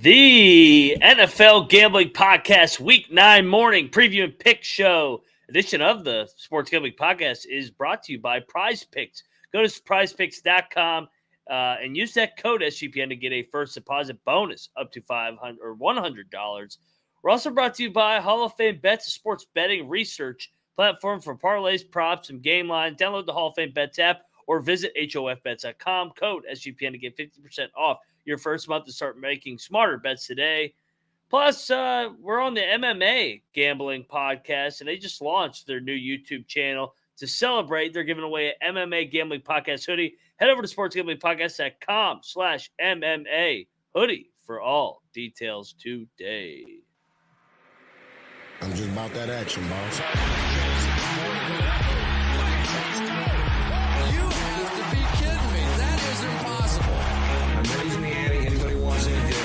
The NFL Gambling Podcast Week 9 morning preview and pick show edition of the Sports Gambling Podcast is brought to you by PrizePicks. Go to PrizePicks.com and use that code SGPN to get a first deposit bonus up to $500 or $100. We're also brought to you by Hall of Fame Bets, a sports betting research platform for parlays, props, and game lines. Download the Hall of Fame Bets app or visit HOFBets.com. Code SGPN to get 50% off your first month to start making smarter bets today. Plus, we're on the MMA Gambling Podcast, and they just launched their new YouTube channel to celebrate. They're giving away an MMA Gambling Podcast hoodie. Head over to sportsgamblingpodcast.com/MMA hoodie for all details today. I'm just about that action, boss. You have to be kidding me. That is impossible. I'm raising the ante. Anybody wants any deal?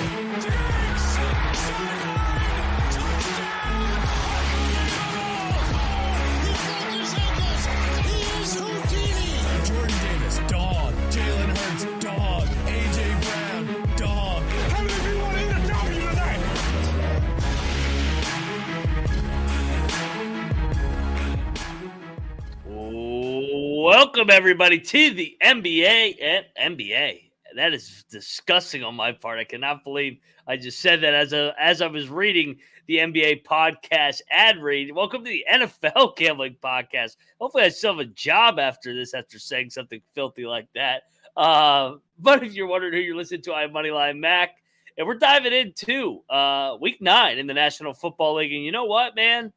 He is Houdini. Jordan Davis, dog. Jalen Hurts, dog. AJ Brown, dog. How many of you want to eat a W tonight? Welcome, everybody, to the NBA and NBA. That is disgusting on my part. I cannot believe I just said that as I was reading the NBA podcast ad read. Welcome to the NFL Gambling Podcast. Hopefully I still have a job after this, after saying something filthy like that. But if you're wondering who you're listening to, I am Moneyline Mac, and we're diving into Week 9 in the National Football League. And you know what, man?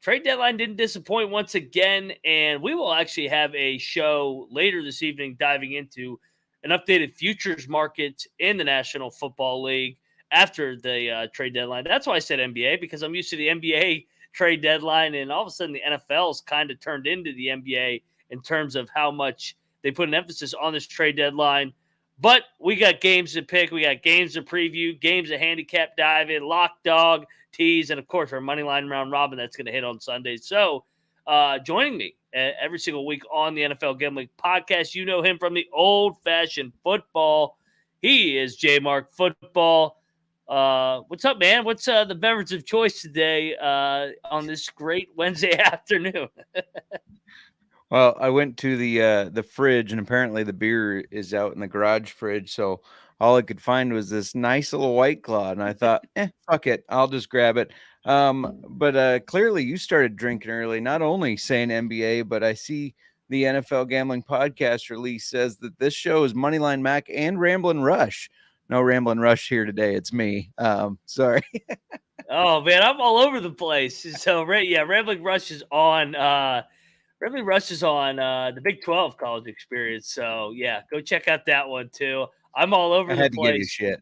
Trade deadline didn't disappoint once again, and we will actually have a show later this evening diving into an updated futures market in the National Football League after the trade deadline. That's why I said NBA, because I'm used to the NBA trade deadline, and all of a sudden the NFL's kind of turned into the NBA in terms of how much they put an emphasis on this trade deadline. But we got games to pick. We got games to preview, games to handicap dive in, lock dog, tease, and, of course, our Moneyline round robin that's going to hit on Sunday. So joining me every single week on the NFL Gambling Podcast, you know him from the old-fashioned football. He is JMark Football. What's up, man? What's the beverage of choice today on this great Wednesday afternoon? Well, I went to the fridge, and apparently the beer is out in the garage fridge. So all I could find was this nice little White Claw, and I thought, fuck it, I'll just grab it. But clearly you started drinking early. Not only saying NBA, but I see the NFL Gambling Podcast release says that this show is Moneyline Mac and Ramblin' Rush. No Ramblin' Rush here today. It's me. Sorry. Oh man, I'm all over the place. So Rambling Rush is on. Rambling Rush is on the Big 12 college experience. So, yeah, go check out that one, too. I'm all over the place. I had to give you shit.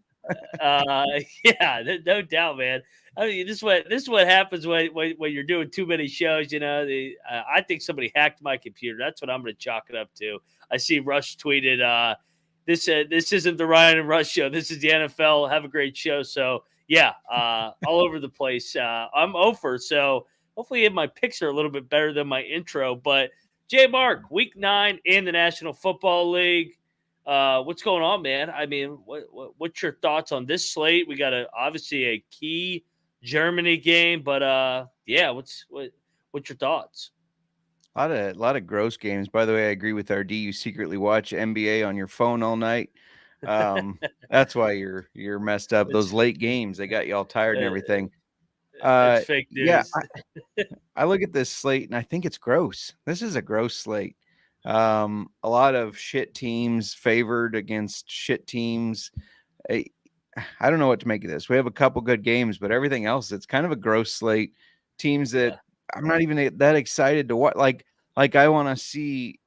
Yeah, no doubt, man. I mean, this is what happens when you're doing too many shows. You know, I think somebody hacked my computer. That's what I'm going to chalk it up to. I see Rush tweeted, this isn't the Ryan and Rush show. This is the NFL. Have a great show. So, yeah, all over the place. I'm over, so hopefully my picks are a little bit better than my intro. But, JMark, Week 9 in the National Football League. What's going on, man? I mean, what's your thoughts on this slate? We got obviously a key Germany game, but yeah, what's your thoughts? A lot of gross games. By the way, I agree with RD. You secretly watch NBA on your phone all night. That's why you're messed up. Those late games, they got you all tired and everything. It's fake news. Yeah, I look at this slate and I think it's gross. This is a gross slate. A lot of shit teams favored against shit teams. I don't know what to make of this. We have a couple good games, but everything else, it's kind of a gross slate. Teams that I'm not even that excited to watch. Like I want to see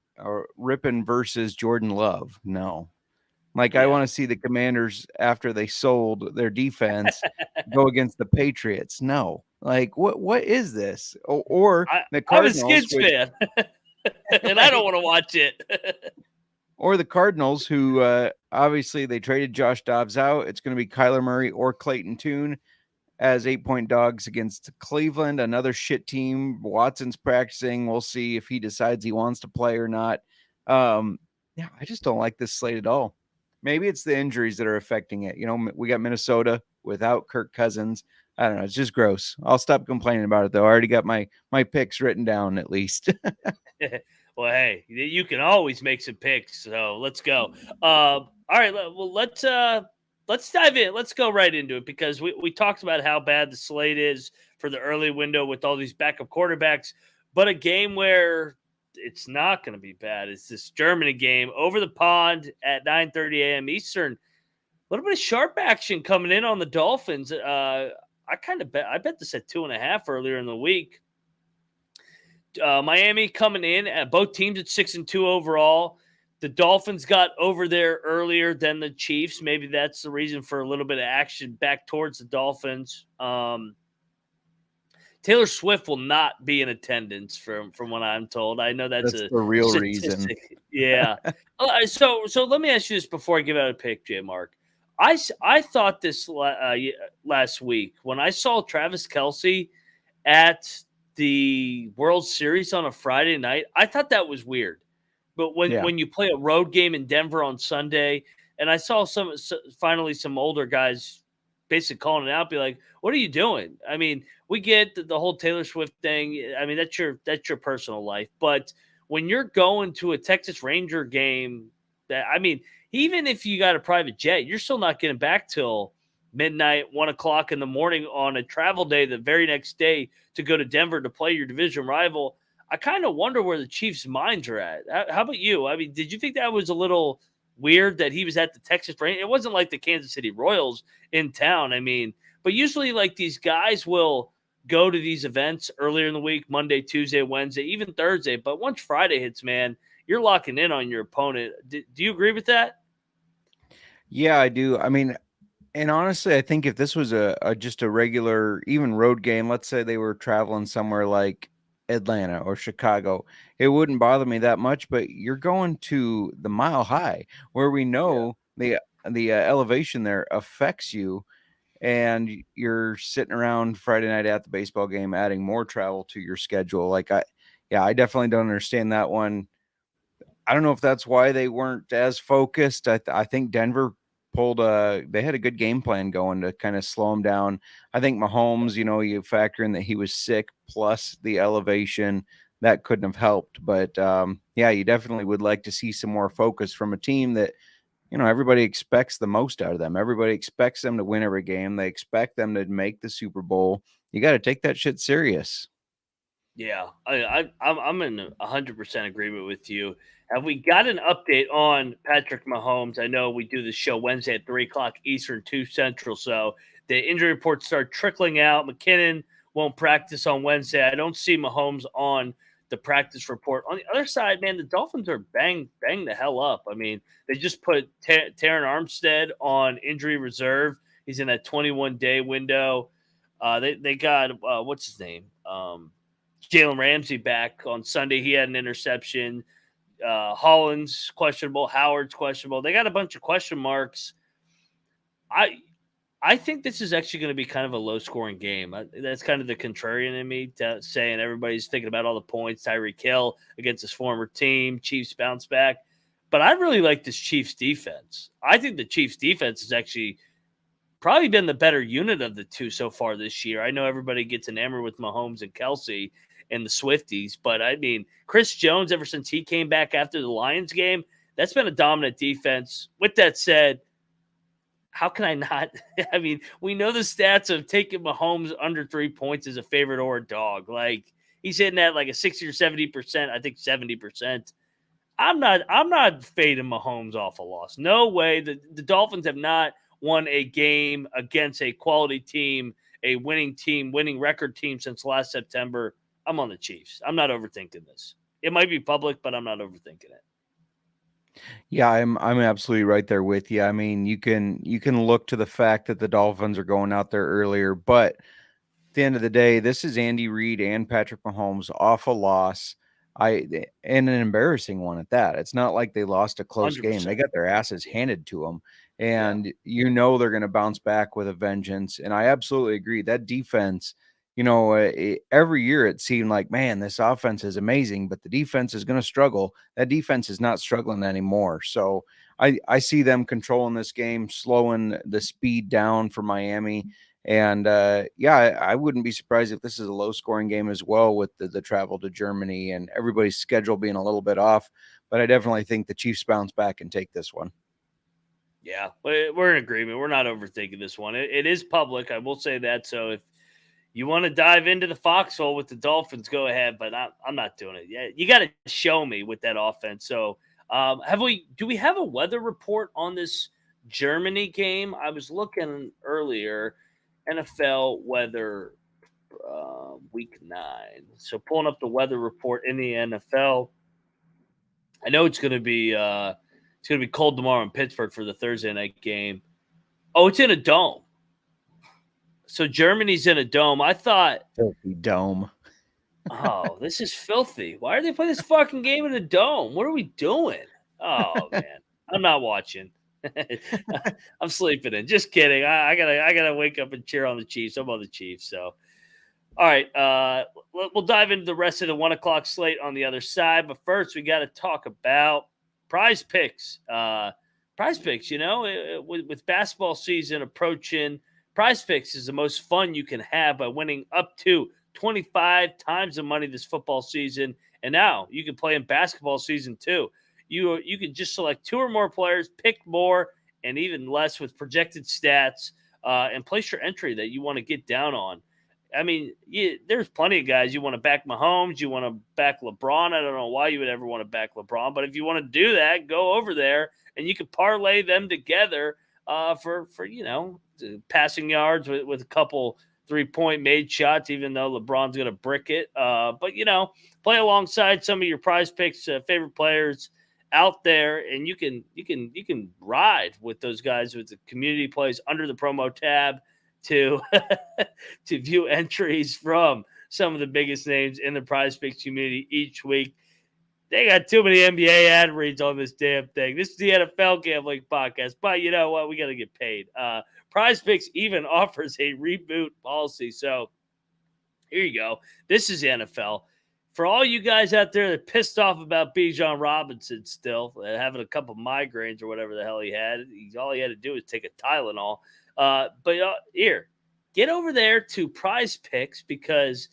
Rippon versus Jordan Love. No. I want to see the Commanders after they sold their defense go against the Patriots. No. What is this? Or the Cardinals. I'm a Skins fan, and I don't want to watch it. Or the Cardinals, who obviously they traded Josh Dobbs out. It's going to be Kyler Murray or Clayton Tune as 8-point dogs against Cleveland, another shit team. Watson's practicing. We'll see if he decides he wants to play or not. Yeah, I just don't like this slate at all. maybe it's the injuries that are affecting it. We got Minnesota without Kirk Cousins. I don't know. It's just gross. I'll stop complaining about it, though. I already got my picks written down at least. Well, hey, you can always make some picks, so let's go. All right, well, let's dive in. Let's go right into it because we talked about how bad the slate is for the early window with all these backup quarterbacks, but a game where it's not going to be bad. It's this Germany game over the pond at 9:30 a.m. Eastern. A little bit of sharp action coming in on the Dolphins. I bet this at 2.5 earlier in the week. Miami coming in at both teams at 6-2 overall. The Dolphins got over there earlier than the Chiefs. Maybe that's the reason for a little bit of action back towards the Dolphins. Taylor Swift will not be in attendance from what I'm told. I know that's the real reason. Yeah. So let me ask you this before I give out a pick, JMark. I thought this last week when I saw Travis Kelce at the World Series on a Friday night, I thought that was weird. But when you play a road game in Denver on Sunday, and I saw finally some older guys basically calling it out, be like, "What are you doing?" I mean, we get the whole Taylor Swift thing. I mean, that's your personal life, but when you're going to a Texas Ranger game, even if you got a private jet, you're still not getting back till midnight, 1:00 in the morning on a travel day the very next day to go to Denver to play your division rival. I kind of wonder where the Chiefs' minds are at. How about you? I mean, did you think that was a little weird that he was at the Texas Rangers? It wasn't like the Kansas City Royals in town. I mean, but usually like these guys will go to these events earlier in the week, Monday, Tuesday, Wednesday, even Thursday. But once Friday hits, man, you're locking in on your opponent. Do you agree with that? Yeah, I do. I mean, and honestly, I think if this was just a regular, even road game, let's say they were traveling somewhere like Atlanta or Chicago, it wouldn't bother me that much. But you're going to the Mile High, where we know the elevation there affects you, and you're sitting around Friday night at the baseball game, adding more travel to your schedule. I definitely don't understand that one. I don't know if that's why they weren't as focused. I think Denver they had a good game plan going to kind of slow him down. I think Mahomes, you factor in that he was sick plus the elevation, that couldn't have helped. But you definitely would like to see some more focus from a team that, everybody expects the most out of them. Everybody expects them to win every game. They expect them to make the Super Bowl. You got to take that shit serious. Yeah, I'm in 100% agreement with you. Have we got an update on Patrick Mahomes? I know we do the show Wednesday at 3:00 Eastern, 2 Central. So the injury reports start trickling out. McKinnon won't practice on Wednesday. I don't see Mahomes on the practice report. On the other side, man, the Dolphins are bang the hell up. I mean, they just put Taron Armstead on injury reserve. He's in that 21-day window. They got what's his name? Jalen Ramsey back on Sunday. He had an interception. Holland's questionable. Howard's questionable. They got a bunch of question marks. I think this is actually going to be kind of a low-scoring game. That's kind of the contrarian in me saying everybody's thinking about all the points. Tyreek Hill against his former team. Chiefs bounce back. But I really like this Chiefs defense. I think the Chiefs defense has actually probably been the better unit of the two so far this year. I know everybody gets enamored with Mahomes and Kelce and the Swifties, but I mean, Chris Jones, ever since he came back after the Lions game, that's been a dominant defense. With that said, how can I not? I mean, we know the stats of taking Mahomes under 3 points as a favorite or a dog. Like, he's hitting at like a 60 or 70%, I think 70%. I'm not fading Mahomes off a loss. No way. The Dolphins have not won a game against a quality team, a winning record team since last September. I'm on the Chiefs. I'm not overthinking this. It might be public, but I'm not overthinking it. Yeah, I'm absolutely right there with you. I mean, you can look to the fact that the Dolphins are going out there earlier, but at the end of the day, this is Andy Reid and Patrick Mahomes off a loss. And an embarrassing one at that. It's not like they lost a close 100%. game. They got their asses handed to them, and they're going to bounce back with a vengeance. And I absolutely agree. That defense, every year it seemed like, man, this offense is amazing, but the defense is going to struggle. That defense is not struggling anymore. So I see them controlling this game, slowing the speed down for Miami. And I wouldn't be surprised if this is a low scoring game as well, with the travel to Germany and everybody's schedule being a little bit off. But I definitely think the Chiefs bounce back and take this one. Yeah, we're in agreement. We're not overthinking this one. It is public. I will say that. So if you want to dive into the foxhole with the Dolphins, go ahead. But I'm not doing it. Yeah, you got to show me with that offense. So do we have a weather report on this Germany game? I was looking earlier, NFL weather week 9. So pulling up the weather report in the NFL. I know it's going to be cold tomorrow in Pittsburgh for the Thursday night game. Oh, it's in a dome. So Germany's in a dome. I thought, filthy dome. Oh, this is filthy. Why are they playing this fucking game in a dome? What are we doing? Oh man, I'm not watching. I'm sleeping in. Just kidding. I gotta wake up and cheer on the Chiefs. I'm on the Chiefs. So, all right. We'll dive into the rest of the 1 o'clock slate on the other side. But first, we got to talk about PrizePicks. PrizePicks. You know, with basketball season approaching, PrizePicks is the most fun you can have by winning up to 25 times the money this football season. And now you can play in basketball season too. You can just select 2 or more players, pick more and even less with projected stats, and place your entry that you want to get down on. I mean, there's plenty of guys you want to back Mahomes, you want to back LeBron. I don't know why you would ever want to back LeBron, but if you want to do that, go over there and you can parlay them together for passing yards with a couple 3-point made shots, even though LeBron's going to brick it. But play alongside some of your PrizePicks favorite players out there, and you can ride with those guys with the community plays under the promo tab to to view entries from some of the biggest names in the PrizePicks community each week. They got too many NBA ad reads on this damn thing. This is the NFL Gambling Podcast, but you know what? We got to get paid. PrizePicks even offers a reboot policy. So here you go. This is the NFL. For all you guys out there that are pissed off about Bijan Robinson still, having a couple migraines or whatever the hell he had, all he had to do was take a Tylenol. Here, get over there to PrizePicks because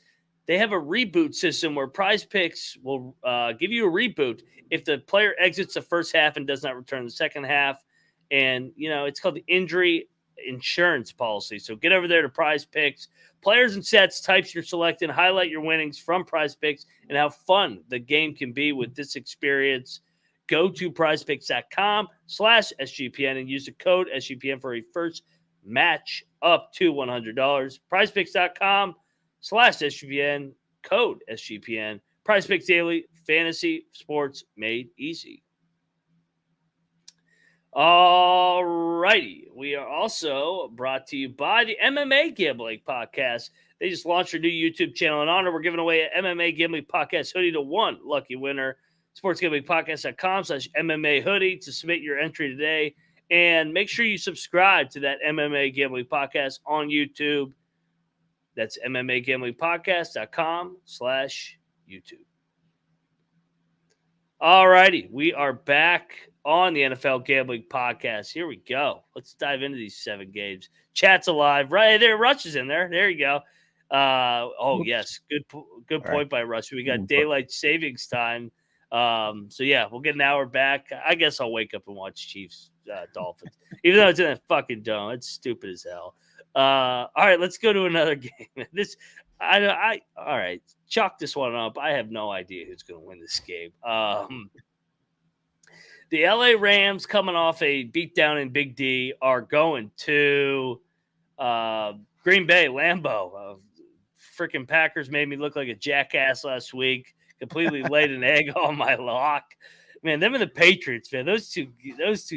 they have a reboot system where PrizePicks will give you a reboot if the player exits the first half and does not return the second half. And, it's called the injury insurance policy. So get over there to PrizePicks. Players and sets, types you're selecting, highlight your winnings from PrizePicks, and how fun the game can be with this experience. Go to prizepicks.com/SGPN and use the code SGPN for a first match up to $100. prizepicks.com/SGPN, code SGPN. PrizePicks Daily, fantasy sports made easy. All righty. We are also brought to you by the MMA Gambling Podcast. They just launched their new YouTube channel. In honor, we're giving away an MMA Gambling Podcast hoodie to one lucky winner. sportsgamblingpodcast.com/MMA hoodie to submit your entry today. And make sure you subscribe to that MMA Gambling Podcast on YouTube. That's MMAGamblingPodcast.com/YouTube. All righty. We are back on the NFL Gambling Podcast. Here we go. Let's dive into these 7 games. Chat's alive. Right there. Rush is in there. There you go. Yes. Good point by Rush. We got daylight savings time. We'll get an hour back. I guess I'll wake up and watch Chiefs Dolphins, even though it's in a fucking dome. It's stupid as hell. All right, let's go to another game. All right, chalk this one up. I have no idea who's going to win this game. The LA Rams, coming off a beatdown in Big D, are going to Green Bay, Lambeau. Freaking Packers made me look like a jackass last week. Completely laid an egg on my lock. Man, them and the Patriots, man, those two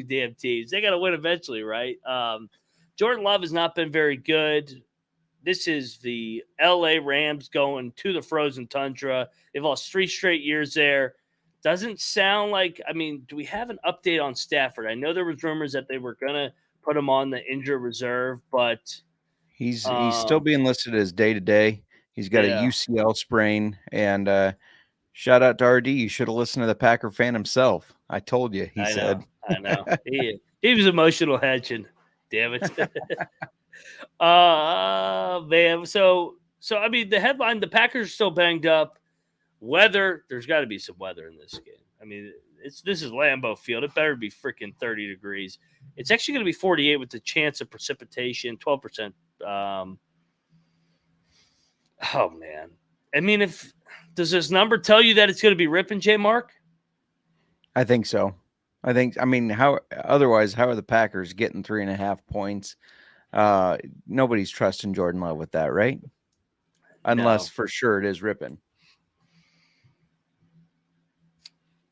damn teams, they got to win eventually, right? Jordan Love has not been very good. This is the LA Rams going to the frozen tundra. They've lost 3 straight years there. Doesn't sound like, do we have an update on Stafford? I know there was rumors that they were going to put him on the injured reserve, but he's still being listed as day-to-day. He's got a UCL sprain, and Shout out to RD. You should have listened to the Packer fan himself. I told you, he said. I know. He was emotional hedging. Damn it. Man. So I mean, the headline: the Packers are still banged up. Weather. There's got to be some weather in this game. I mean, this is Lambeau Field. It better be freaking 30 degrees. It's actually going to be 48 with the chance of precipitation, 12%. Oh man. I mean, does this number tell you that it's going to be ripping, JMark? I think so. I mean, how are the Packers getting 3.5 points? Nobody's trusting Jordan Love with that, right? Unless for sure it is ripping.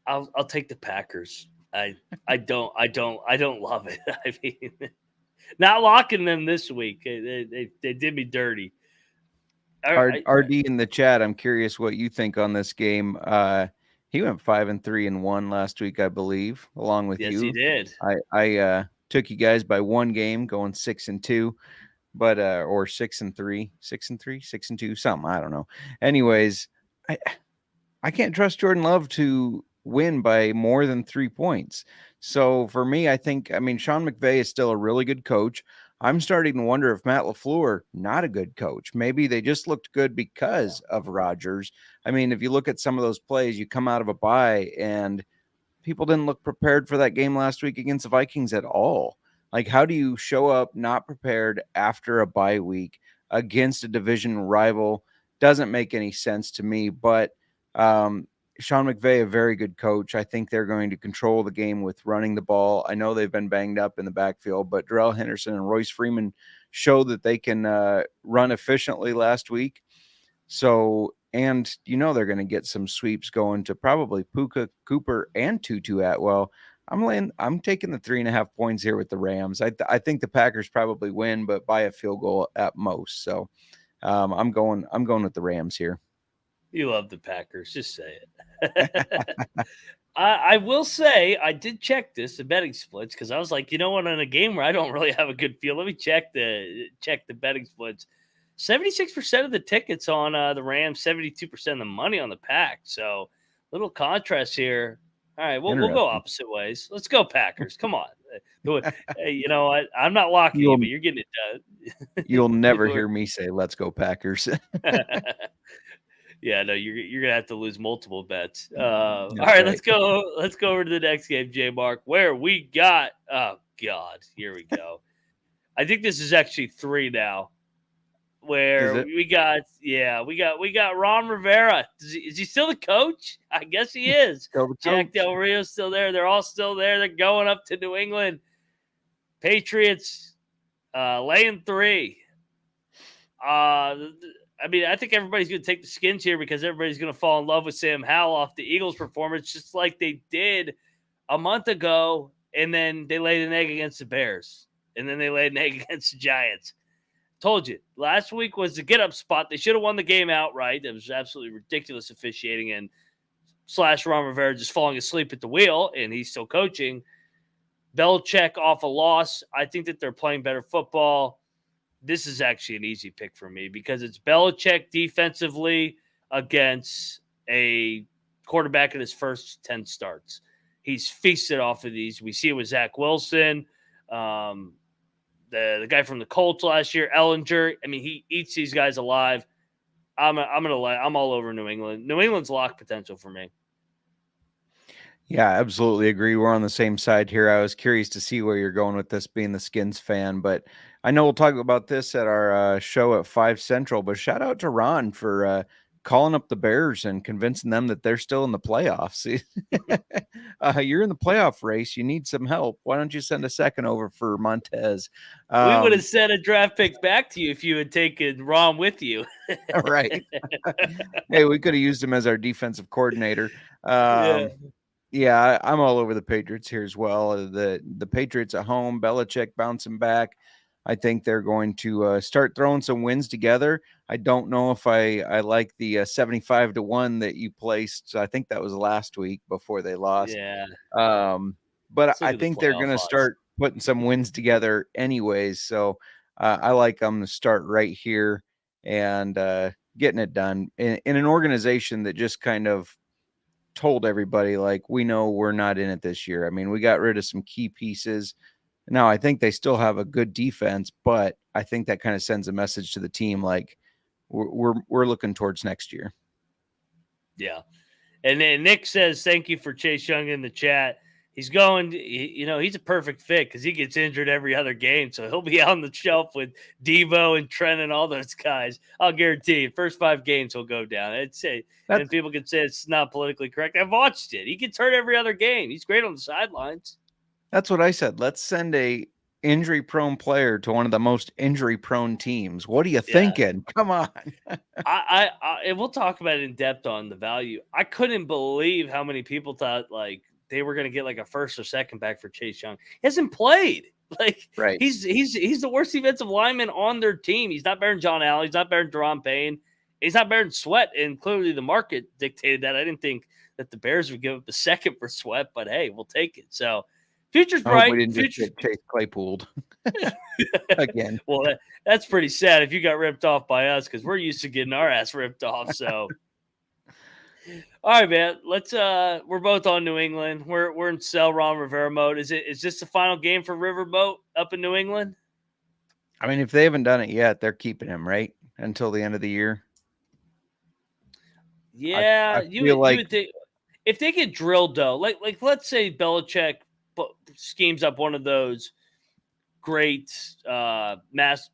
I'll take the Packers. I don't love it. I mean, not locking them this week. They did me dirty. RD in the chat, I'm curious what you think on this game. He went 5-3-1 last week, I believe, along with you. Yes, he did. I took you guys by one game, going 6-2, but or 6-3, 6-2, something. I don't know. Anyways, I can't trust Jordan Love to win by more than 3 points. So for me, Sean McVay is still a really good coach. I'm starting to wonder if Matt LaFleur, not a good coach. Maybe they just looked good because of Rodgers. I mean, if you look at some of those plays, you come out of a bye and people didn't look prepared for that game last week against the Vikings at all. Like, how do you show up not prepared after a bye week against a division rival? Doesn't make any sense to me, but Sean McVay, a very good coach. I think they're going to control the game with running the ball. I know they've been banged up in the backfield, but Darrell Henderson and Royce Freeman showed that they can run efficiently last week. So, and they're going to get some sweeps going to probably Puka, Cooper, and Tutu Atwell. I'm taking the 3.5 points here with the Rams. I think the Packers probably win, but by a field goal at most. So, I'm going with the Rams here. You love the Packers. Just say it. I will say I did check the betting splits, because I was like, what, in a game where I don't really have a good feel, let me check the betting splits. 76% of the tickets on the Rams, 72% of the money on the Pack. So little contrast here. All right, we'll go opposite ways. Let's go Packers. Come on. Hey, I'm not locking you, but you're getting it done. You'll never hear me say, let's go Packers. Yeah, no, you're gonna have to lose multiple bets. All right, let's go over to the next game, JMark, where we got. Oh God, here we go. I think this is actually 3 now. Where we got Ron Rivera. Is he still the coach? I guess he is. Jack Del Rio's still there. They're all still there. They're going up to New England. Patriots laying 3. I think everybody's going to take the skins here, because everybody's going to fall in love with Sam Howell off the Eagles' performance, just like they did a month ago. And then they laid an egg against the Bears. And then they laid an egg against the Giants. Told you, last week was the get-up spot. They should have won the game outright. It was absolutely ridiculous officiating, and / Ron Rivera just falling asleep at the wheel, and he's still coaching. Belichick off a loss. I think that they're playing better football. This is actually an easy pick for me, because it's Belichick defensively against a quarterback in his first 10 starts. He's feasted off of these. We see it with Zach Wilson, the guy from the Colts last year, Ellinger. I mean, he eats these guys alive. I'm all over New England. New England's lock potential for me. Yeah, absolutely agree. We're on the same side here. I was curious to see where you're going with this, being the Skins fan, but I know we'll talk about this at our show at 5 Central, but shout out to Ron for calling up the Bears and convincing them that they're still in the playoffs. You're in the playoff race. You need some help. Why don't you send a second over for Montez? We would have sent a draft pick back to you if you had taken Ron with you. Right. Hey, we could have used him as our defensive coordinator. Yeah, I'm all over the Patriots here as well. The Patriots at home, Belichick bouncing back. I think they're going to start throwing some wins together. I don't know if I like the 75-1 that you placed. I think that was last week before they lost. Yeah. But I think they're going to start putting some wins together anyways. So I like them to start right here and getting it done in an organization that just kind of told everybody, like, we know we're not in it this year. I mean, we got rid of some key pieces. Now, I think they still have a good defense, but I think that kind of sends a message to the team, like, we're looking towards next year. Yeah. And then Nick says, thank you for Chase Young in the chat. He's going, he's a perfect fit because he gets injured every other game. So he'll be on the shelf with Devo and Trent and all those guys. I'll guarantee you, first 5 games he'll go down. And people can say it's not politically correct. I've watched it. He gets hurt every other game. He's great on the sidelines. That's what I said. Let's send a injury-prone player to one of the most injury-prone teams. What are you thinking? Come on. I and we'll talk about it in depth on the value. I couldn't believe how many people thought like they were going to get like a first or second back for Chase Young. He hasn't played. Like right. He's the worst defensive lineman on their team. He's not better than John Allen. He's not better than Deron Payne. He's not better than Sweat. And clearly the market dictated that. I didn't think that the Bears would give up the second for Sweat, but hey, we'll take it. So future's bright. We didn't just get Chase Claypooled again. Well, that's pretty sad if you got ripped off by us because we're used to getting our ass ripped off. So, all right, man. Let's. We're both on New England. We're in sell Ron Rivera mode. Is this the final game for Riverboat up in New England? I mean, if they haven't done it yet, they're keeping him right until the end of the year. Yeah, you would think if they get drilled though, like let's say Belichick schemes up one of those great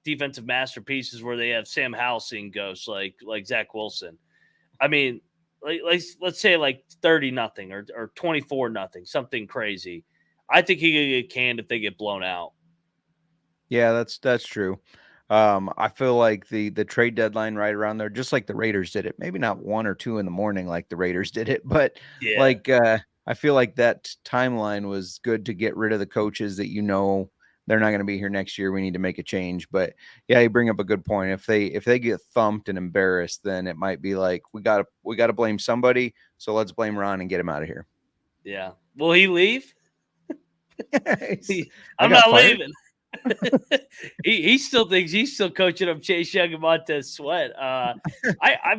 defensive masterpieces where they have Sam Howell seeing ghosts like Zach Wilson. I mean, let's say like 30-0 or 24-0, something crazy. I think he could get canned if they get blown out. Yeah, that's true. I feel like the trade deadline right around there, just like the Raiders did it. Maybe not 1 or 2 in the morning like the Raiders did it, but I feel like that timeline was good to get rid of the coaches that they're not going to be here next year. We need to make a change. But yeah, you bring up a good point. If they get thumped and embarrassed, then it might be like we got to blame somebody. So let's blame Ron and get him out of here. Yeah. Will he leave? I'm not leaving. he still thinks he's still coaching up Chase Young and Montez Sweat. I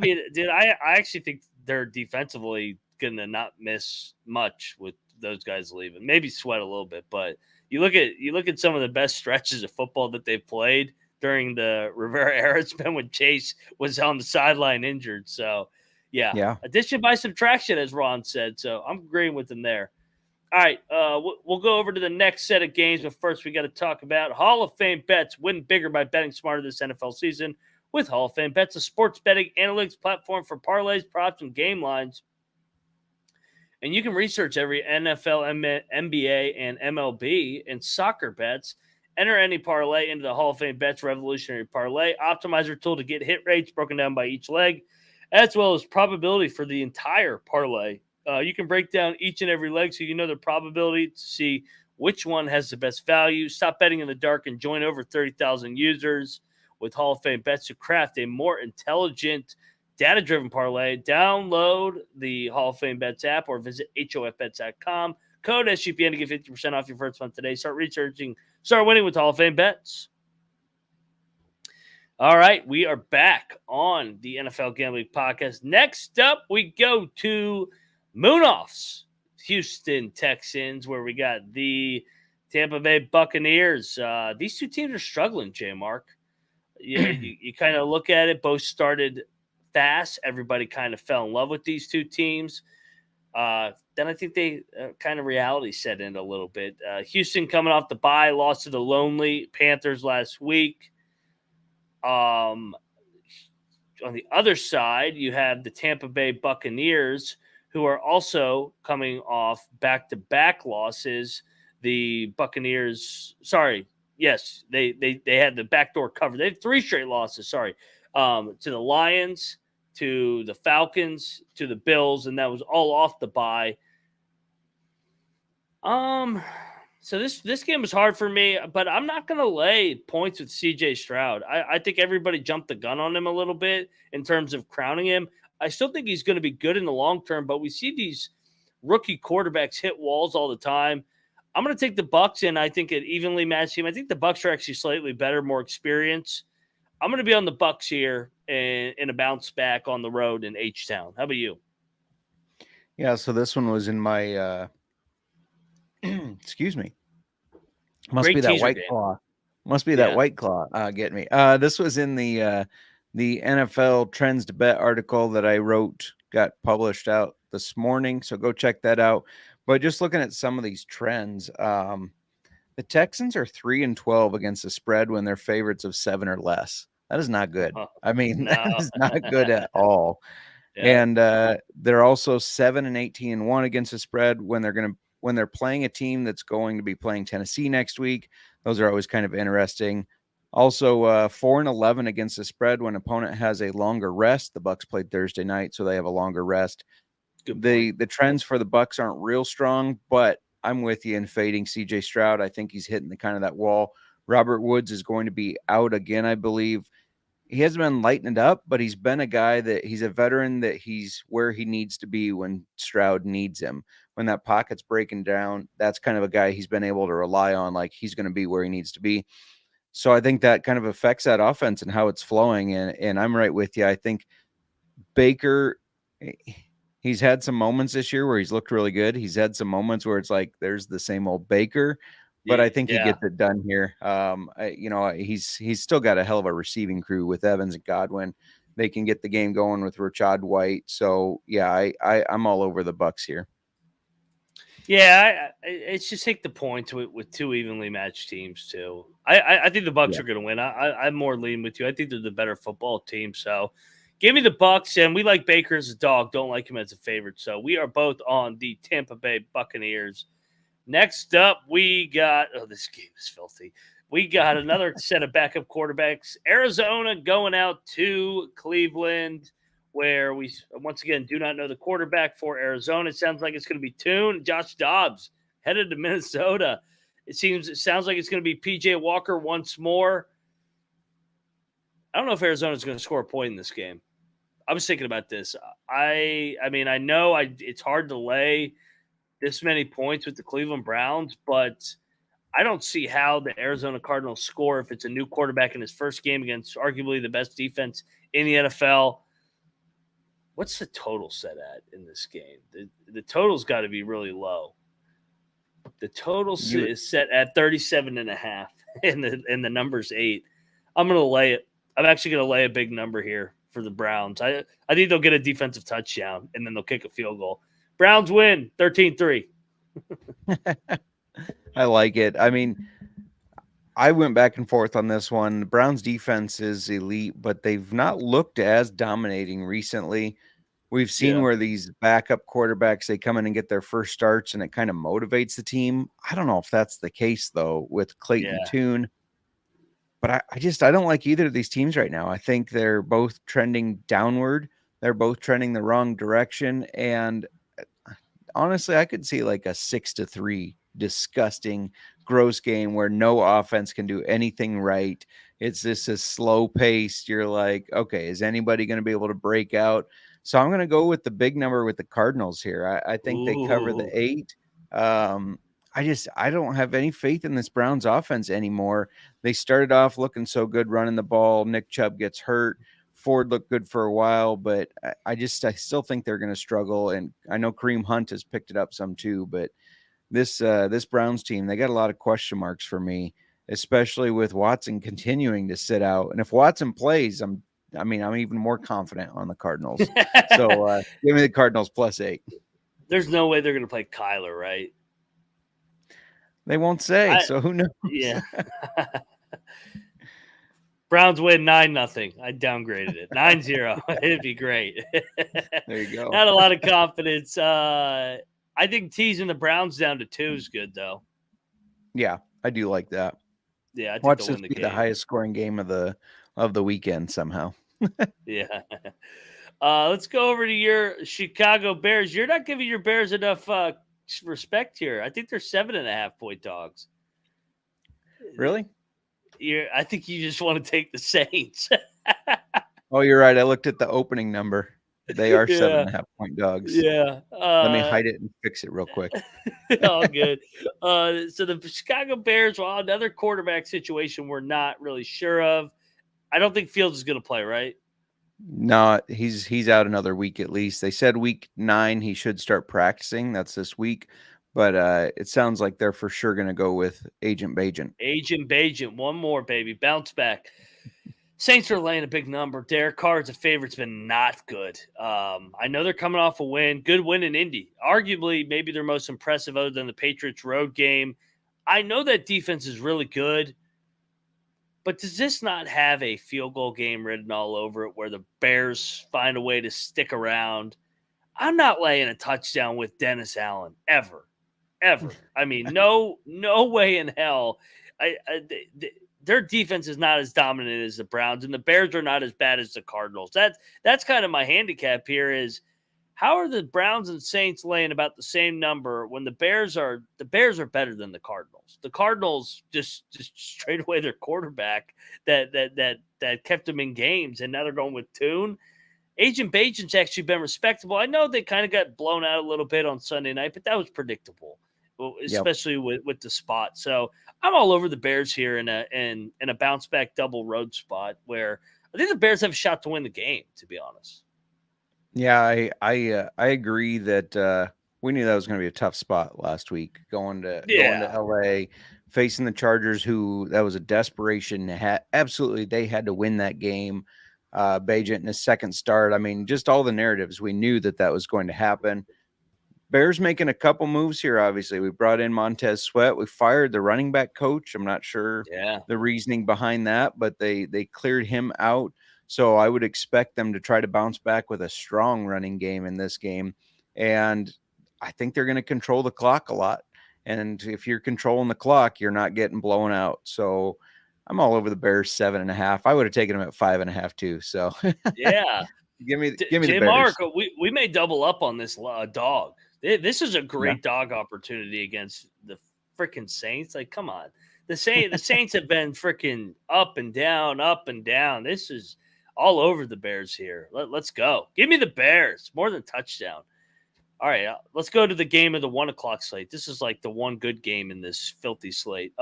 mean, dude, I actually think they're defensively gonna not miss much with those guys leaving. Maybe Sweat a little bit, but you look at some of the best stretches of football that they've played during the Rivera era. It's been when Chase was on the sideline injured. So yeah. Addition by subtraction, as Ron said. So I'm agreeing with him there. All right, we'll go over to the next set of games, but first we got to talk about Hall of Fame bets. Win bigger by betting smarter this NFL season with Hall of Fame bets, a sports betting analytics platform for parlays, props, and game lines. And you can research every NFL, NBA, and MLB and soccer bets. Enter any parlay into the Hall of Fame bets revolutionary parlay optimizer tool to get hit rates broken down by each leg, as well as probability for the entire parlay. You can break down each and every leg so you know the probability to see which one has the best value. Stop betting in the dark and join over 30,000 users with Hall of Fame bets to craft a more intelligent, data-driven parlay. Download the Hall of Fame bets app or visit hofbets.com. Code SGPN to get 50% off your first month today. Start researching, start winning with Hall of Fame bets. All right, we are back on the NFL Gambling Podcast. Next up, we go to Moonoff's Houston Texans, where we got the Tampa Bay Buccaneers. These two teams are struggling, JMark. You kind of look at it. Both started fast. Everybody kind of fell in love with these two teams. Then I think they kind of reality set in a little bit. Houston coming off the bye, lost to the lonely Panthers last week. On the other side, you have the Tampa Bay Buccaneers, who are also coming off back-to-back losses. The Buccaneers, they had the backdoor cover. They had 3 straight losses, to the Lions, to the Falcons, to the Bills, and that was all off the bye. So this game was hard for me, but I'm not going to lay points with CJ Stroud. I think everybody jumped the gun on him a little bit in terms of crowning him. I still think he's going to be good in the long term, but we see these rookie quarterbacks hit walls all the time. I'm going to take the Bucs, and I think it evenly matched him. I think the Bucs are actually slightly better, more experience. I'm going to be on the Bucs here in a bounce back on the road in H-Town. How about you? Yeah, so this one was in my excuse me. Must be Great that teaser White game. Claw. Must be that Yeah. White Claw getting me. This was in the NFL Trends to Bet article that I wrote, got published out this morning. So go check that out. But just looking at some of these trends, the Texans are 3-12 against the spread when they're favorites of 7 or less. That is not good. I mean, No. that is not good at all. Yeah. And they're also 7-18-1 against the spread when they're playing a team that's going to be playing Tennessee next week. Those are always kind of interesting. Also, 4-11 against the spread when opponent has a longer rest. The Bucks played Thursday night, so they have a longer rest. Good The point. trends for the Bucks aren't real strong, but I'm with you in fading CJ Stroud. I think he's hitting the kind of that wall. Robert Woods is going to be out again, I believe. He hasn't been lighting it up, but he's been a guy that he's a veteran that he's where he needs to be when Stroud needs him. When that pocket's breaking down, that's kind of a guy he's been able to rely on. Like he's going to be where he needs to be. So I think that kind of affects that offense and how it's flowing. And I'm right with you. I think Baker, he's had some moments this year where he's looked really good. He's had some moments where it's like there's the same old Baker, but I think he Yeah. gets it done here. He's still got a hell of a receiving crew with Evans and Godwin. They can get the game going with Rashad White. So yeah, I'm all over the Bucks here. Yeah, it's just take the points with two evenly matched teams too. I think the Bucks are going to win. I'm more leaning with you. I think they're the better football team. So give me the Bucks, and we like Baker as a dog. Don't like him as a favorite. So we are both on the Tampa Bay Buccaneers. Next up, we got this game is filthy. We got another set of backup quarterbacks. Arizona going out to Cleveland, where we once again do not know the quarterback for Arizona. It sounds like it's going to be Tune. Josh Dobbs headed to Minnesota. It sounds like it's going to be PJ Walker once more. I don't know if Arizona's going to score a point in this game. I was thinking about this. I mean, I know it's hard to lay this many points with the Cleveland Browns, but I don't see how the Arizona Cardinals score if it's a new quarterback in his first game against arguably the best defense in the NFL. What's the total set at in this game? The total's got to be really low. The total is set at 37.5, and the number's 8. I'm going to lay it. I'm actually going to lay a big number here for the Browns. I think they'll get a defensive touchdown, and then they'll kick a field goal. Browns win 13-3. I like it. I mean, I went back and forth on this one. The Browns defense is elite, but they've not looked as dominating recently. We've seen where these backup quarterbacks, they come in and get their first starts and it kind of motivates the team. I don't know if that's the case though with Clayton Tune, but I don't like either of these teams right now. I think they're both trending downward. They're both trending the wrong direction. And honestly, I could see like a 6-3 disgusting, gross game where no offense can do anything right. It's just a slow pace. You're like, okay, is anybody going to be able to break out? So I'm going to go with the big number with the Cardinals here. I think they cover the 8. I don't have any faith in this Browns offense anymore. They started off looking so good running the ball. Nick Chubb gets hurt. Ford looked good for a while, but I still think they're going to struggle. And I know Kareem Hunt has picked it up some too, but this Browns team, they got a lot of question marks for me, especially with Watson continuing to sit out. And if Watson plays, I'm even more confident on the Cardinals. So give me the Cardinals +8. There's no way they're going to play Kyler, right? They won't say, so who knows? Yeah. Browns win 9-0. I downgraded it. 9-0. It'd be great. There you go. Not a lot of confidence. I think teasing the Browns down to 2 is good, though. Yeah, I do like that. Yeah, I think watch they'll this win be the the game. highest scoring game of the weekend somehow. Yeah. Let's go over to your Chicago Bears. You're not giving your Bears enough respect here. I think they're 7.5 point dogs. Really? I think you just want to take the Saints. Oh, you're right. I looked at the opening number. They are 7.5 point dogs. Yeah. Let me hide it and fix it real quick. All good. So the Chicago Bears, well, another quarterback situation we're not really sure of. I don't think Fields is going to play, right? No, he's out another week at least. They said week 9 he should start practicing. That's this week. But it sounds like they're for sure going to go with Agent Bajent. Agent Bajent, one more, baby. Bounce back. Saints are laying a big number. Derek Carr's a favorite's been not good. I know they're coming off a win. Good win in Indy. Arguably, maybe their most impressive other than the Patriots road game. I know that defense is really good. But does this not have a field goal game written all over it where the Bears find a way to stick around? I'm not laying a touchdown with Dennis Allen ever. I mean, no way in hell. Their defense is not as dominant as the Browns, and the Bears are not as bad as the Cardinals. That's kind of my handicap here is how are the Browns and Saints laying about the same number when the Bears are better than the Cardinals? The Cardinals just straight away their quarterback that kept them in games, and now they're going with Tune. Agent Bajent's actually been respectable. I know they kind of got blown out a little bit on Sunday night, but that was predictable, especially with the spot. So I'm all over the Bears here in a bounce back double road spot where I think the Bears have a shot to win the game, to be honest. Yeah, I agree that we knew that was going to be a tough spot last week going to LA, facing the Chargers, who that was a desperation. Absolutely, they had to win that game. Bajent in his second start. I mean, just all the narratives. We knew that was going to happen. Bears making a couple moves here. Obviously, we brought in Montez Sweat. We fired the running back coach. I'm not sure the reasoning behind that, but they cleared him out. So I would expect them to try to bounce back with a strong running game in this game. And I think they're going to control the clock a lot. And if you're controlling the clock, you're not getting blown out. So I'm all over the Bears 7.5. I would have taken them at 5.5 too. So yeah, give me the Bears. JMark, we may double up on this dog. This is a great dog opportunity against the freaking Saints. Like, come on, the Saints have been freaking up and down. This is all over the Bears here. Let's go. Give me the Bears. More than touchdown. All right, let's go to the game of the 1 o'clock slate. This is like the one good game in this filthy slate.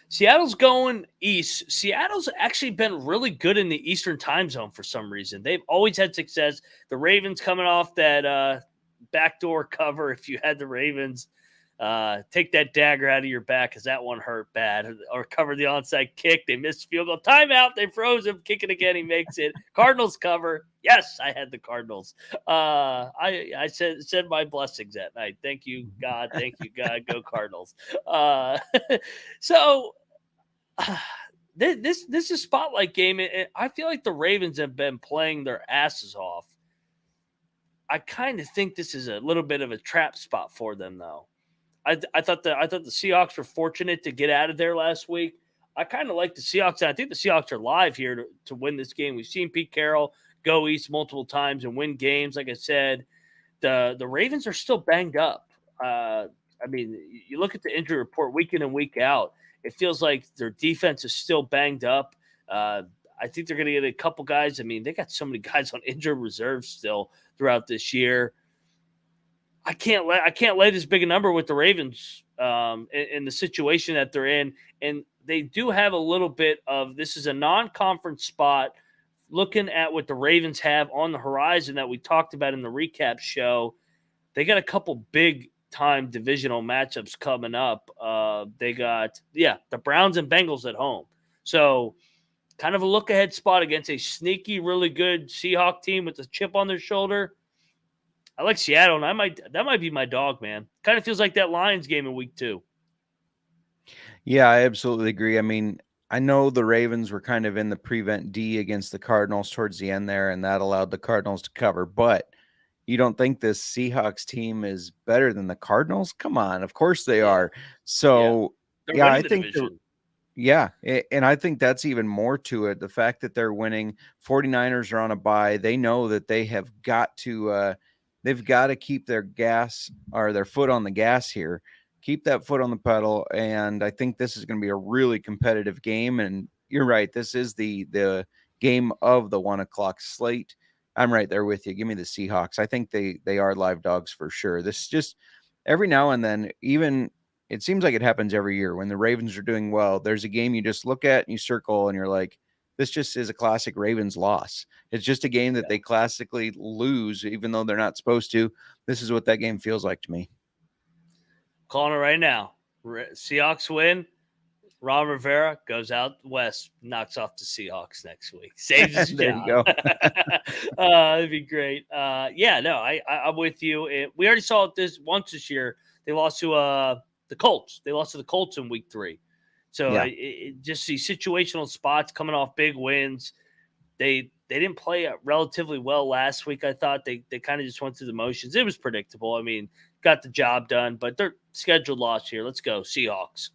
Seattle's going east. Seattle's actually been really good in the Eastern time zone for some reason. They've always had success. The Ravens coming off that backdoor cover. If you had the Ravens, take that dagger out of your back because that one hurt bad. Or cover the onside kick. They missed field goal. Timeout. They froze him. Kick it again. He makes it. Cardinals cover. Yes, I had the Cardinals. I said my blessings that night. Thank you, God. Thank you, God. Go Cardinals. So this is a spotlight game. I feel like the Ravens have been playing their asses off. I kind of think this is a little bit of a trap spot for them, though. I thought the Seahawks were fortunate to get out of there last week. I kind of like the Seahawks. And I think the Seahawks are live here to win this game. We've seen Pete Carroll go east multiple times and win games. Like I said, the Ravens are still banged up. I mean, you look at the injury report week in and week out. It feels like their defense is still banged up. I think they're going to get a couple guys. I mean, they got so many guys on injured reserve still throughout this year. I can't lay this big a number with the Ravens in the situation that they're in. And they do have a little bit of this is a non-conference spot. Looking at what the Ravens have on the horizon that we talked about in the recap show, they got a couple big time divisional matchups coming up. They got the Browns and Bengals at home. So kind of a look ahead spot against a sneaky, really good Seahawk team with a chip on their shoulder. I like Seattle, and that might be my dog, man. Kind of feels like that Lions game in week 2. Yeah, I absolutely agree. I mean, I know the Ravens were kind of in the prevent D against the Cardinals towards the end there, and that allowed the Cardinals to cover. But you don't think this Seahawks team is better than the Cardinals? Come on, of course they are. So, I think and I think that's even more to it. The fact that they're winning, 49ers are on a bye. They know that they have got to they've got to keep their gas or their foot on the gas here. Keep that foot on the pedal, and I think this is going to be a really competitive game. And you're right, this is the game of the 1 o'clock slate. I'm right there with you. Give me the Seahawks. I think they are live dogs for sure. This is just every now and then, even it seems like it happens every year when the Ravens are doing well. There's a game you just look at and you circle, and you're like, This just is a classic Ravens loss. It's just a game that they classically lose, even though they're not supposed to. This is what that game feels like to me. Calling it right now. Seahawks win. Ron Rivera goes out west, knocks off the Seahawks next week. Saves his There job. you go. That'd be great. I'm with you. We already saw it once this year. They lost to the Colts. They lost to the Colts in week 3. So just these situational spots coming off big wins. They didn't play relatively well last week. I thought they kind of just went through the motions. It was predictable. I mean, got the job done, but they're scheduled loss here. Let's go Seahawks.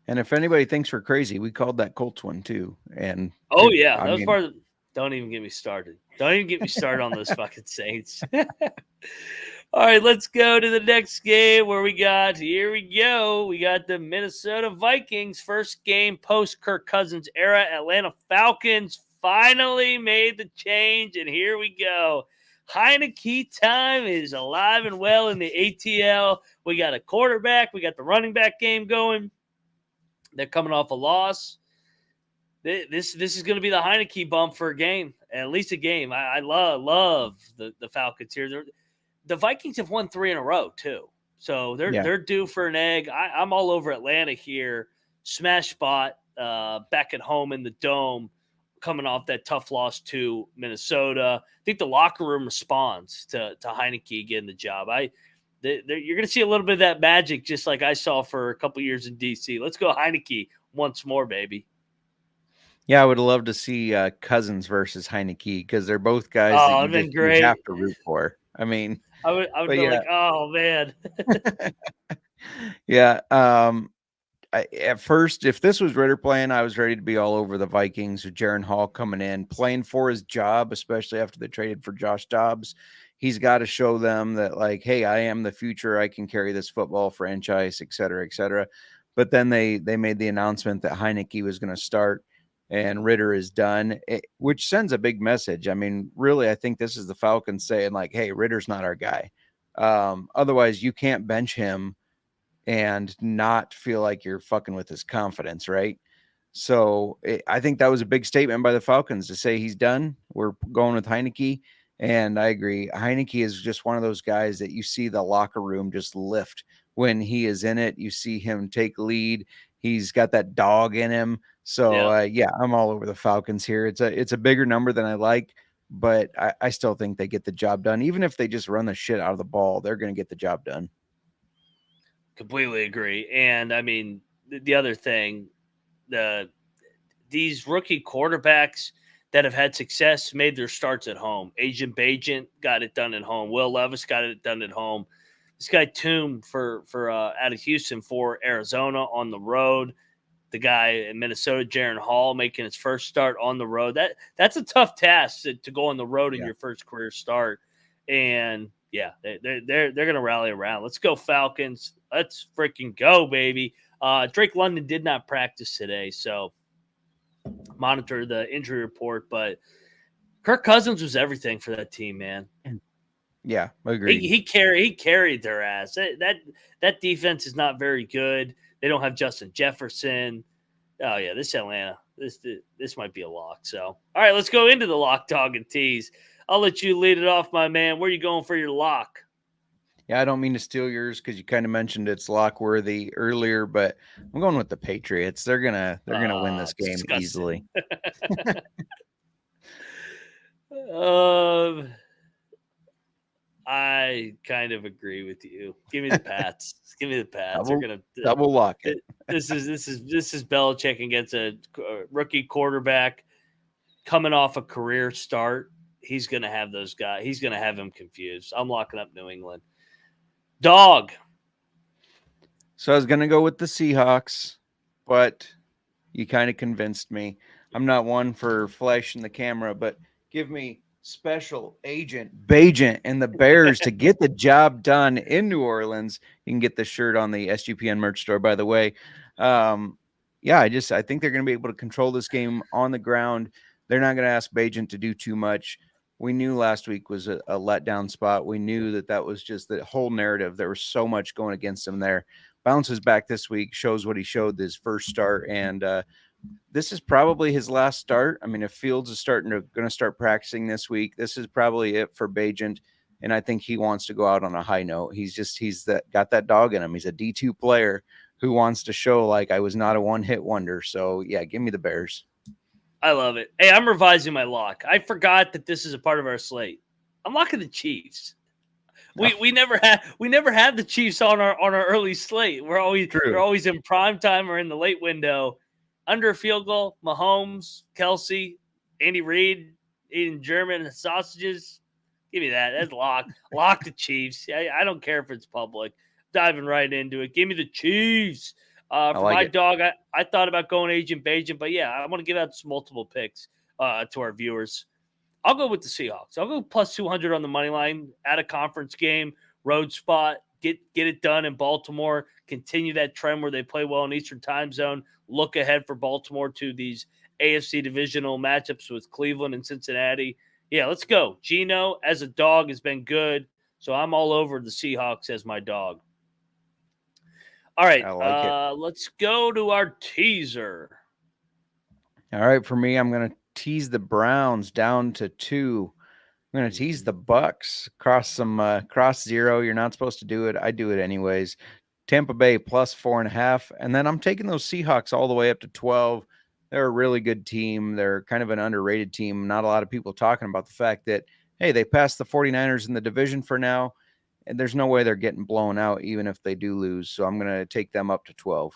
And if anybody thinks we're crazy, we called that Colts one too. And that was part of. Don't even get me started. Don't even get me started on those fucking Saints. All right, let's go to the next game where here we go. We got the Minnesota Vikings first game post Kirk Cousins era. Atlanta Falcons finally made the change, and here we go. Heineke time is alive and well in the ATL. We got a quarterback. We got the running back game going. They're coming off a loss. This is going to be the Heineke bump for a game, at least a game. I love the Falcons here. The Vikings have won 3 in a row too, so they're due for an egg. I'm all over Atlanta here. Smash spot back at home in the Dome, coming off that tough loss to Minnesota. I think the locker room responds to Heineke getting the job. You're going to see a little bit of that magic, just like I saw for a couple years in DC. Let's go Heineke once more, baby. Yeah, I would love to see Cousins versus Heineke because they're both guys that you have to root for. I mean, I would be like, oh man. Yeah. At first, if this was Ritter playing, I was ready to be all over the Vikings with Jaron Hall coming in, playing for his job, especially after they traded for Josh Dobbs. He's got to show them that, like, hey, I am the future. I can carry this football franchise, et cetera, et cetera. But then they made the announcement that Heineke was going to start and Ritter is done, which sends a big message. I mean, really, I think this is the Falcons saying, like, hey, Ritter's not our guy. Otherwise, you can't bench him and not feel like you're fucking with his confidence, right? So I think that was a big statement by the Falcons to say he's done. We're going with Heineke. And I agree. Heineke is just one of those guys that you see the locker room just lift when he is in it. You see him take lead. He's got that dog in him. So I'm all over the Falcons here. It's a bigger number than I like, but I still think they get the job done. Even if they just run the shit out of the ball, they're going to get the job done. Completely agree. And I mean, the other thing, these rookie quarterbacks that have had success made their starts at home. Agent Bajent got it done at home. Will Levis got it done at home. This guy Toom for out of Houston for Arizona on the road. The guy in Minnesota, Jaron Hall, making his first start on the road. That's a tough task to go on the road in your first career start. And they're gonna rally around. Let's go Falcons. Let's freaking go, baby. Drake London did not practice today, so monitor the injury report. But Kirk Cousins was everything for that team, man. Yeah, agreed. He carried their ass. That defense is not very good. They don't have Justin Jefferson. Oh yeah, this Atlanta, this might be a lock. So all right, let's go into the lock, dog, and tease. I'll let you lead it off, my man. Where are you going for your lock? Yeah, I don't mean to steal yours because you kind of mentioned it's lock worthy earlier, but I'm going with the Patriots. They're gonna win this game easily. I kind of agree with you. Give me the Pats. Give me the Pats. They're gonna double lock it. This is Belichick against a rookie quarterback coming off a career start. He's gonna have those guys. He's gonna have him confused. I'm locking up New England. Dog. So I was gonna go with the Seahawks, but you kind of convinced me. I'm not one for flashing the camera, but give me Special Agent Bajent and the Bears to get the job done in New Orleans. You can get the shirt on the SGPN merch store, by the way. I think they're going to be able to control this game on the ground. They're not going to ask Bajent to do too much. We knew last week was a letdown spot. We knew that was just the whole narrative. There was so much going against him there. Bounces back this week, shows what he showed his first start, and this is probably his last start. I mean, if Fields is going to start practicing this week, this is probably it for Bajent. And I think he wants to go out on a high note. He's got that dog in him. He's a D2 player who wants to show like I was not a one-hit wonder. So yeah, give me the Bears. I love it. Hey, I'm revising my lock. I forgot that this is a part of our slate. I'm locking the Chiefs. We never have the Chiefs on our early slate. We're always in prime time or in the late window. Under a field goal, Mahomes, Kelsey, Andy Reid, eating German sausages. Give me that. That's lock. Lock the Chiefs. I don't care if it's public. Diving right into it. Give me the Chiefs. For my dog, I thought about going Agent Bajent, but yeah, I want to give out some multiple picks to our viewers. I'll go with the Seahawks. I'll go plus 200 on the money line at a conference game, road spot. Get it done in Baltimore. Continue that trend where they play well in Eastern Time Zone. Look ahead for Baltimore to these AFC divisional matchups with Cleveland and Cincinnati. Yeah, let's go. Geno as a dog has been good, so I'm all over the Seahawks as my dog. All right, let's go to our teaser. All right, for me, I'm going to tease the Browns down to 2. I'm going to tease the Bucks cross 0. You're not supposed to do it. I do it anyways. Tampa Bay plus 4.5. And then I'm taking those Seahawks all the way up to 12. They're a really good team. They're kind of an underrated team. Not a lot of people talking about the fact that, hey, they passed the 49ers in the division for now. And there's no way they're getting blown out, even if they do lose. So I'm going to take them up to 12.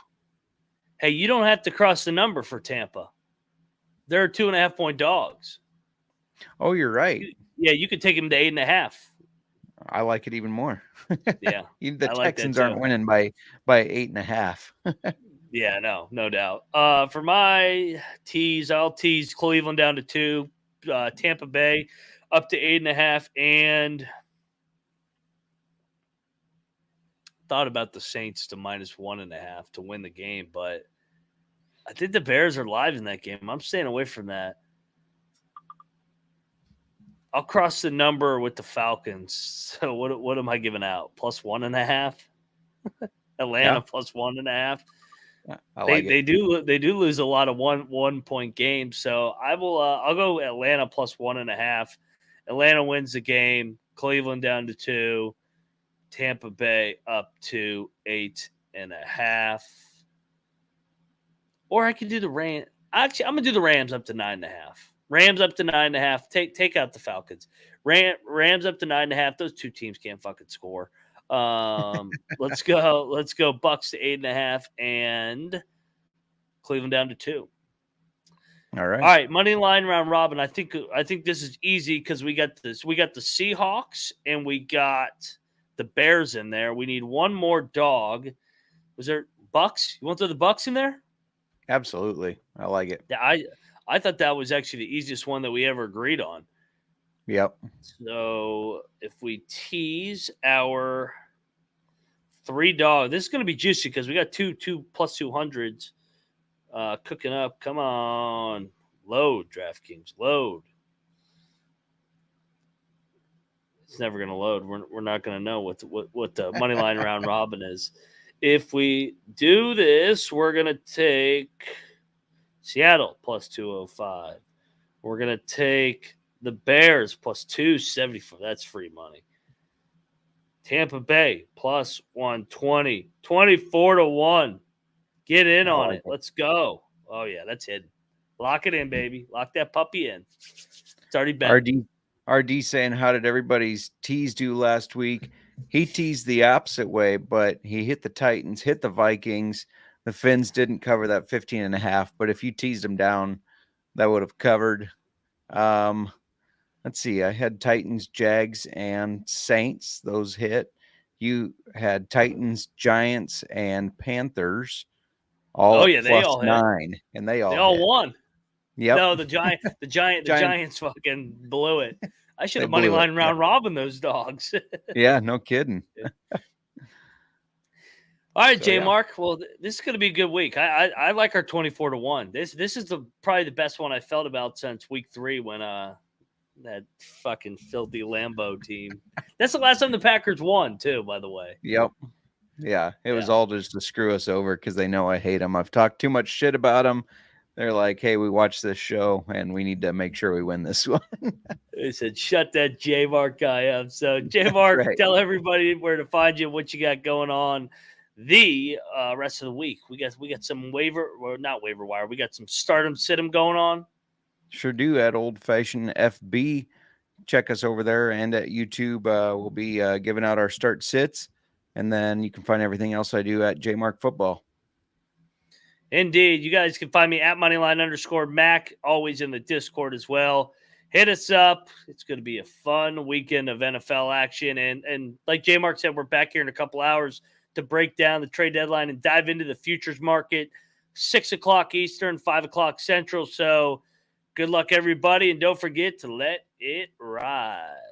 Hey, you don't have to cross the number for Tampa. They're 2.5-point dogs. Oh, you're right. You could take them to 8.5. I like it even more. Yeah. The Texans aren't winning by 8.5. Yeah, no doubt. For my tease, I'll tease Cleveland down to 2, Tampa Bay up to 8.5, and thought about the Saints to minus 1.5 to win the game, but I think the Bears are live in that game. I'm staying away from that. I'll cross the number with the Falcons. So what am I giving out? Plus 1.5? Atlanta plus 1.5. They do lose a lot of one point games. So I'll go Atlanta plus 1.5. Atlanta wins the game. Cleveland down to 2. Tampa Bay up to 8.5. Or I could do the Rams. Actually, I'm gonna do the Rams up to 9.5. Rams up to 9.5. Take out the Falcons. Rams up to 9.5. Those two teams can't fucking score. Let's go Bucks to 8.5 and Cleveland down to 2. All right. All right. Money line round robin. I think this is easy because we got the Seahawks and we got the Bears in there. We need one more dog. Was there Bucks? You want to throw the Bucks in there? Absolutely. I like it. Yeah, I thought that was actually the easiest one that we ever agreed on. Yep. So if we tease our 3 dogs, this is going to be juicy because we got two plus 200s cooking up. Come on. Load, DraftKings. Load. It's never going to load. We're not going to know what the money line round robin is. If we do this, we're going to take Seattle plus 205. We're going to take the Bears plus 274. That's free money. Tampa Bay plus 120. 24-1. Get in on it. Let's go. Oh, yeah, that's hidden. Lock it in, baby. Lock that puppy in. It's already been. RD saying, how did everybody's tease do last week? He teased the opposite way, but he hit the Titans, hit the Vikings. The Finns didn't cover that 15.5, but if you teased them down, that would have covered. Let's see. I had Titans, Jags, and Saints. Those hit. You had Titans, Giants, and Panthers. All they all 9, hit. And they all hit. Won. Yep. No, the Giants fucking blew it. I should have money line round robin those dogs. Yeah, no kidding. All right, JMark. Well, this is going to be a good week. I like our 24-1. This is probably the best one I felt about since week 3 when that fucking filthy Lambeau team. That's the last time the Packers won too, by the way. Yep. Yeah, it was all just to screw us over because they know I hate them. I've talked too much shit about them. They're like, hey, we watched this show and we need to make sure we win this one. They said, shut that JMark guy up. So, JMark, right. tell everybody where to find you, what you got going on the rest of the week. We got some not waiver wire. We got some stardom sit-em going on. Sure do at Old Fashioned FB. Check us over there and at YouTube. We'll be giving out our start sits. And then you can find everything else I do at JMark Football. Indeed. You guys can find me at Moneyline_Mac, always in the Discord as well. Hit us up. It's going to be a fun weekend of NFL action. And like JMark said, we're back here in a couple hours to break down the trade deadline and dive into the futures market. 6 o'clock Eastern, 5 o'clock Central. So good luck, everybody. And don't forget to let it ride.